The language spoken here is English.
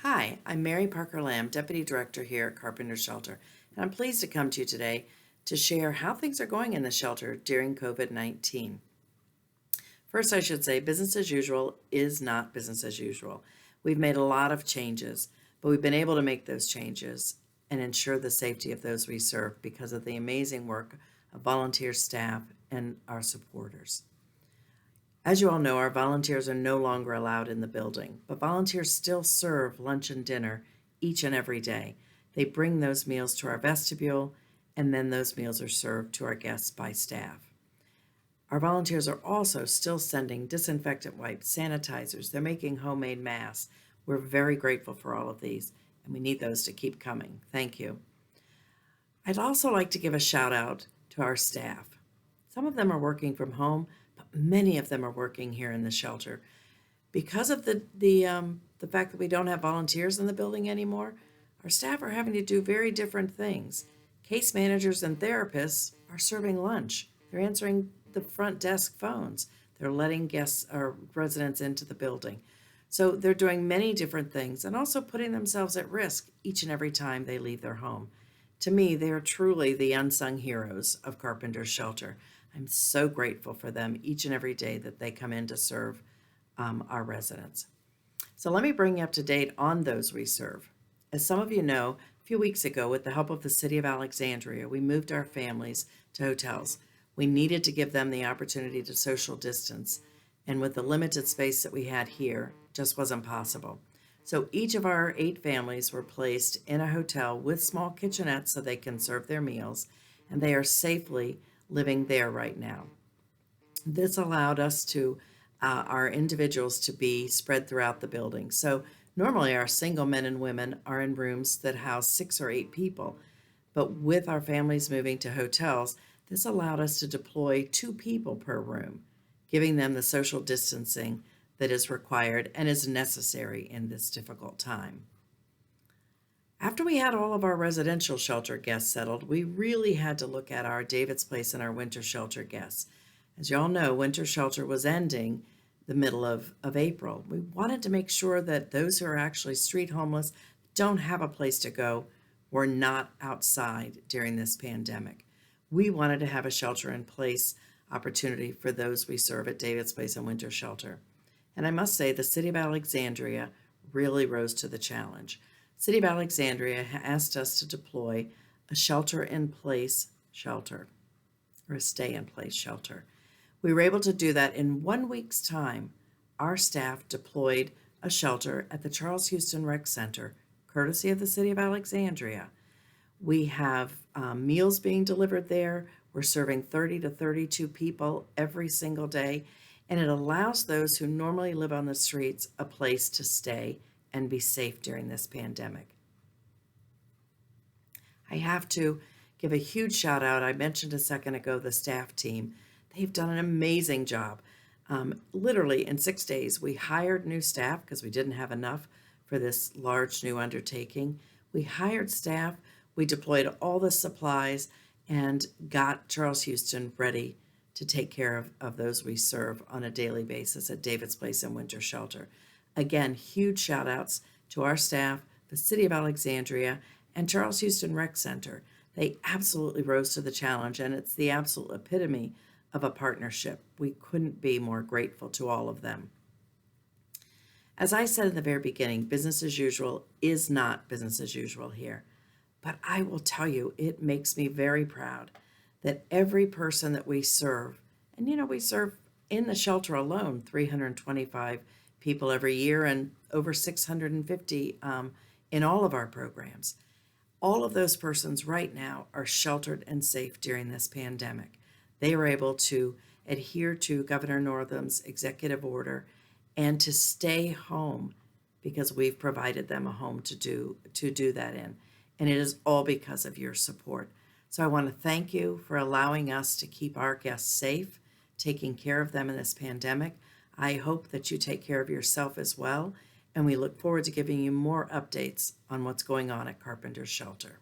Hi, I'm Mary Parker-Lamm, Deputy Director here at Carpenter Shelter, and I'm pleased to come to you today to share how things are going in the shelter during COVID-19. First, I should say business as usual is not business as usual. We've made a lot of changes, but we've been able to make those changes and ensure the safety of those we serve because of the amazing work of volunteer staff and our supporters. As you all know, our volunteers are no longer allowed in the building, but volunteers still serve lunch and dinner each and every day. They bring those meals to our vestibule, and then those meals are served to our guests by staff. Our volunteers are also still sending disinfectant wipes, sanitizers. They're making homemade masks. We're very grateful for all of these, and we need those to keep coming. Thank you. I'd also like to give a shout out to our staff. Some of them are working from home, but many of them are working here in the shelter. Because of the fact that we don't have volunteers in the building anymore, our staff are having to do very different things. Case managers and therapists are serving lunch. They're answering the front desk phones. They're letting guests or residents into the building. So they're doing many different things and also putting themselves at risk each and every time they leave their home. To me, they are truly the unsung heroes of Carpenter's Shelter. I'm so grateful for them each and every day that they come in to serve our residents. So let me bring you up to date on those we serve. As some of you know, a few weeks ago, with the help of the City of Alexandria, we moved our families to hotels. We needed to give them the opportunity to social distance, and with the limited space that we had here, just wasn't possible. So each of our 8 families were placed in a hotel with small kitchenettes so they can serve their meals, and they are safely living there right now. This allowed us to, our individuals to be spread throughout the building. So normally our single men and women are in rooms that house 6 or 8 people, but with our families moving to hotels, this allowed us to deploy 2 people per room, giving them the social distancing that is required and is necessary in this difficult time. After we had all of our residential shelter guests settled, we really had to look at our David's Place and our winter shelter guests. As you all know, winter shelter was ending the middle of April. We wanted to make sure that those who are actually street homeless, don't have a place to go, were not outside during this pandemic. We wanted to have a shelter in place opportunity for those we serve at David's Place and winter shelter. And I must say, the City of Alexandria really rose to the challenge. City of Alexandria asked us to deploy a shelter-in-place shelter, or a stay-in-place shelter. We were able to do that in 1 week's time. Our staff deployed a shelter at the Charles Houston Rec Center, courtesy of the City of Alexandria. We have meals being delivered there. We're serving 30 to 32 people every single day, and it allows those who normally live on the streets a place to stay and be safe during this pandemic. I have to give a huge shout out. I mentioned a second ago the staff team. They've done an amazing job. Literally in 6 days, we hired new staff because we didn't have enough for this large new undertaking. We hired staff, we deployed all the supplies, and got Charles Houston ready to take care of those we serve on a daily basis at David's Place and Winter Shelter. Again, huge shout outs to our staff, the City of Alexandria, and Charles Houston Rec Center. They absolutely rose to the challenge, and it's the absolute epitome of a partnership. We couldn't be more grateful to all of them. As I said in the very beginning, business as usual is not business as usual here. But I will tell you, it makes me very proud that every person that we serve, and we serve in the shelter alone 325 people every year and over 650 in all of our programs. All of those persons right now are sheltered and safe during this pandemic. They were able to adhere to Governor Northam's executive order and to stay home because we've provided them a home to do that in. And it is all because of your support. So I want to thank you for allowing us to keep our guests safe, taking care of them in this pandemic. I hope that you take care of yourself as well, and we look forward to giving you more updates on what's going on at Carpenter's Shelter.